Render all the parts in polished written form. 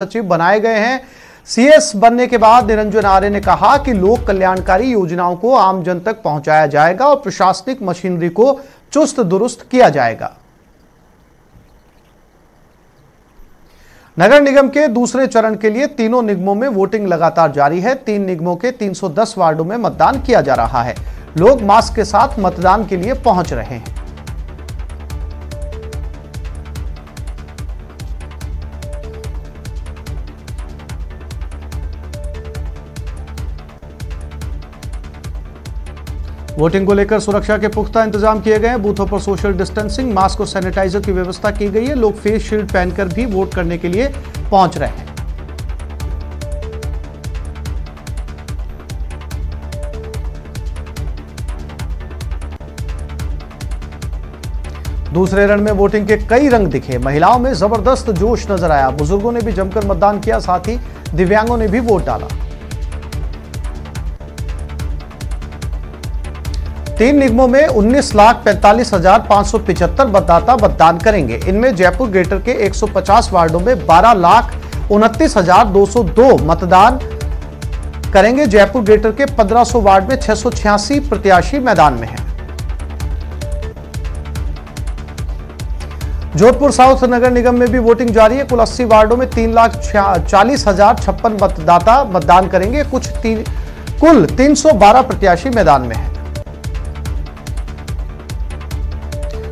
सचिव बनाए गए हैं। सीएस बनने के बाद निरंजन आर्य ने कहा कि लोक कल्याणकारी योजनाओं को आम जन तक पहुंचाया जाएगा और प्रशासनिक मशीनरी को चुस्त दुरुस्त किया जाएगा। नगर निगम के दूसरे चरण के लिए तीनों निगमों में वोटिंग लगातार जारी है। 3 निगमों के 310 वार्डों में मतदान किया जा रहा है। लोग मास्क के साथ मतदान के लिए पहुंच रहे हैं। वोटिंग को लेकर सुरक्षा के पुख्ता इंतजाम किए गए हैं। बूथों पर सोशल डिस्टेंसिंग, मास्क और सैनिटाइजर की व्यवस्था की गई है। लोग फेस शील्ड पहनकर भी वोट करने के लिए पहुंच रहे हैं। दूसरे रण में वोटिंग के कई रंग दिखे। महिलाओं में जबरदस्त जोश नजर आया। बुजुर्गों ने भी जमकर मतदान किया, साथ ही दिव्यांगों ने भी वोट डाला। 3 निगमों में 19,45,575 मतदाता मतदान करेंगे। इनमें जयपुर ग्रेटर के 150 वार्डों में 12,29,202 मतदान करेंगे। जयपुर ग्रेटर के 1500 वार्ड में 686 प्रत्याशी मैदान में हैं। जोधपुर साउथ नगर निगम में भी वोटिंग जारी है। कुल 80 वार्डों में 3,40,056 मतदाता मतदान करेंगे। कुल 312 प्रत्याशी मैदान में हैं।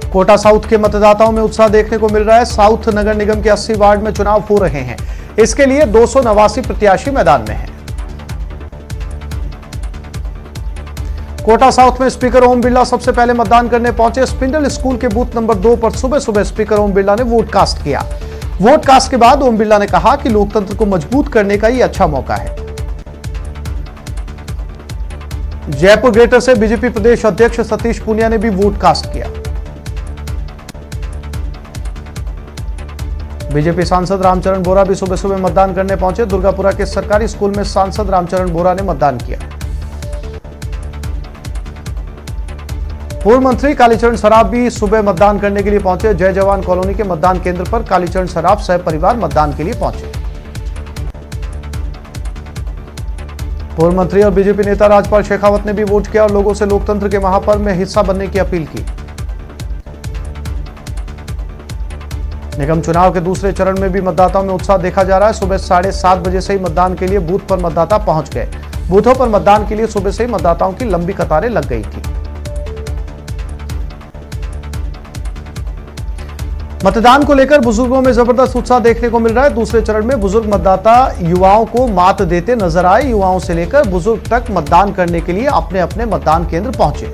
कोटा साउथ के मतदाताओं में उत्साह देखने को मिल रहा है। साउथ नगर निगम के 80 वार्ड में चुनाव हो रहे हैं। इसके लिए 289 प्रत्याशी मैदान में हैं। कोटा साउथ में स्पीकर ओम बिरला सबसे पहले मतदान करने पहुंचे। स्पिंडल स्कूल के बूथ नंबर 2 पर सुबह सुबह स्पीकर ओम बिरला ने वोट कास्ट किया। वोट कास्ट के बाद ओम बिरला ने कहा कि लोकतंत्र को मजबूत करने का यह अच्छा मौका है। जयपुर ग्रेटर से बीजेपी प्रदेश अध्यक्ष सतीश पूनिया ने भी वोट कास्ट किया। बीजेपी सांसद रामचरण बोरा भी सुबह सुबह मतदान करने पहुंचे। दुर्गापुरा के सरकारी स्कूल में सांसद रामचरण बोरा ने मतदान किया। पूर्व मंत्री कालीचरण सराफ भी सुबह मतदान करने के लिए पहुंचे। जय जवान कॉलोनी के मतदान केंद्र पर कालीचरण सराफ सह परिवार मतदान के लिए पहुंचे। पूर्व मंत्री और बीजेपी नेता राजपाल शेखावत ने भी वोट किया और लोगों से लोकतंत्र के महापर्व में हिस्सा बनने की अपील की। निगम चुनाव के दूसरे चरण में भी मतदाताओं में उत्साह देखा जा रहा है। सुबह 7:30 बजे से ही मतदान के लिए बूथ पर मतदाता पहुंच गए। बूथों पर मतदान के लिए सुबह से ही मतदाताओं की लंबी कतारें लग गई थी। मतदान को लेकर बुजुर्गों में जबरदस्त उत्साह देखने को मिल रहा है। दूसरे चरण में बुजुर्ग मतदाता युवाओं को मात देते नजर आए। युवाओं से लेकर बुजुर्ग तक मतदान करने के लिए अपने अपने मतदान केंद्र पहुंचे।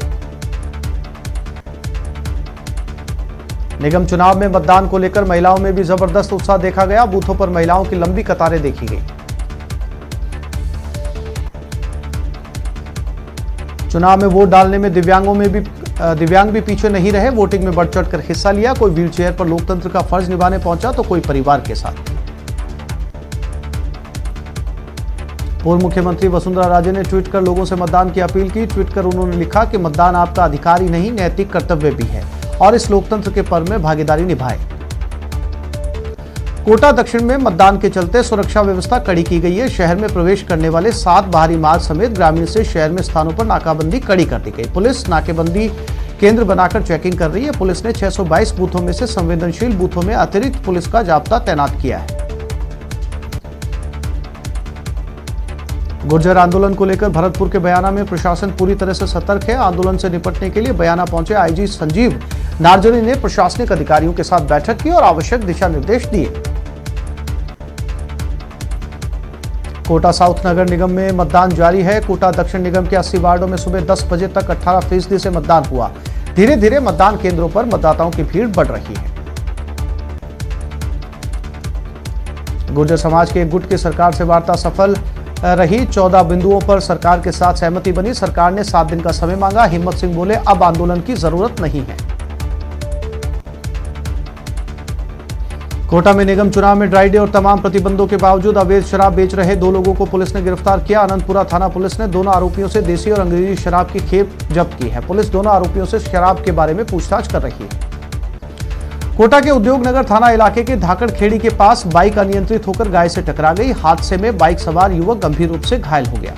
निगम चुनाव में मतदान को लेकर महिलाओं में भी जबरदस्त उत्साह देखा गया। बूथों पर महिलाओं की लंबी कतारें देखी गई। चुनाव में वोट डालने में दिव्यांग भी पीछे नहीं रहे। वोटिंग में बढ़ चढ़कर हिस्सा लिया। कोई व्हीलचेयर पर लोकतंत्र का फर्ज निभाने पहुंचा तो कोई परिवार के साथ। पूर्व मुख्यमंत्री वसुंधरा राजे ने ट्वीट कर लोगों से मतदान की अपील की। ट्वीट कर उन्होंने लिखा कि मतदान आपका अधिकार ही नहीं, नैतिक कर्तव्य भी है और इस लोकतंत्र के पर्व में भागीदारी निभाएं। कोटा दक्षिण में मतदान के चलते सुरक्षा व्यवस्था कड़ी की गई है। शहर में प्रवेश करने वाले 7 बाहरी मार्ग समेत ग्रामीण से शहर में स्थानों पर नाकाबंदी कड़ी कर दी गई। पुलिस नाकेबंदी केंद्र बनाकर चेकिंग कर रही है। पुलिस ने 622 बूथों में से संवेदनशील बूथों में अतिरिक्त पुलिस का जाब्ता तैनात किया है। गुर्जर आंदोलन को लेकर भरतपुर के बयाना में प्रशासन पूरी तरह से सतर्क है। आंदोलन से निपटने के लिए बयाना पहुंचे आईजी संजीव नार्जरी ने प्रशासनिक अधिकारियों के साथ बैठक की और आवश्यक दिशा निर्देश दिए। कोटा साउथ नगर निगम में मतदान जारी है। कोटा दक्षिण निगम के 80 वार्डों में सुबह 10 बजे तक 18% से मतदान हुआ। धीरे धीरे मतदान केंद्रों पर मतदाताओं की भीड़ बढ़ रही है। गुर्जर समाज के एक गुट की सरकार से वार्ता सफल रही। 14 बिंदुओं पर सरकार के साथ सहमति बनी। सरकार ने 7 दिन का समय मांगा। हिम्मत सिंह बोले, अब आंदोलन की जरूरत नहीं है। कोटा में निगम चुनाव में ड्राई डे और तमाम प्रतिबंधों के बावजूद अवैध शराब बेच रहे 2 लोगों को पुलिस ने गिरफ्तार किया। अनंतपुरा थाना पुलिस ने दोनों आरोपियों से देसी और अंग्रेजी शराब की खेप जब्त की है। पुलिस दोनों आरोपियों से शराब के बारे में पूछताछ कर रही है। कोटा के उद्योग नगर थाना इलाके के धाकड़ खेड़ी के पास बाइक अनियंत्रित होकर गाय से टकरा गई। हादसे में बाइक सवार युवक गंभीर रूप से घायल हो गया।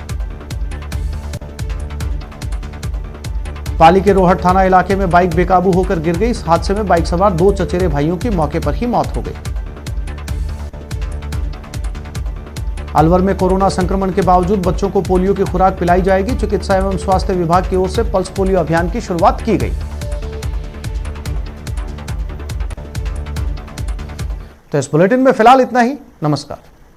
पाली के रोहट थाना इलाके में बाइक बेकाबू होकर गिर गई। इस हादसे में बाइक सवार 2 चचेरे भाइयों की मौके पर ही मौत हो गई। अलवर में कोरोना संक्रमण के बावजूद बच्चों को पोलियो की खुराक पिलाई जाएगी। चिकित्सा एवं स्वास्थ्य विभाग की ओर से पल्स पोलियो अभियान की शुरुआत की गई। तो इस बुलेटिन में फिलहाल इतना ही। नमस्कार।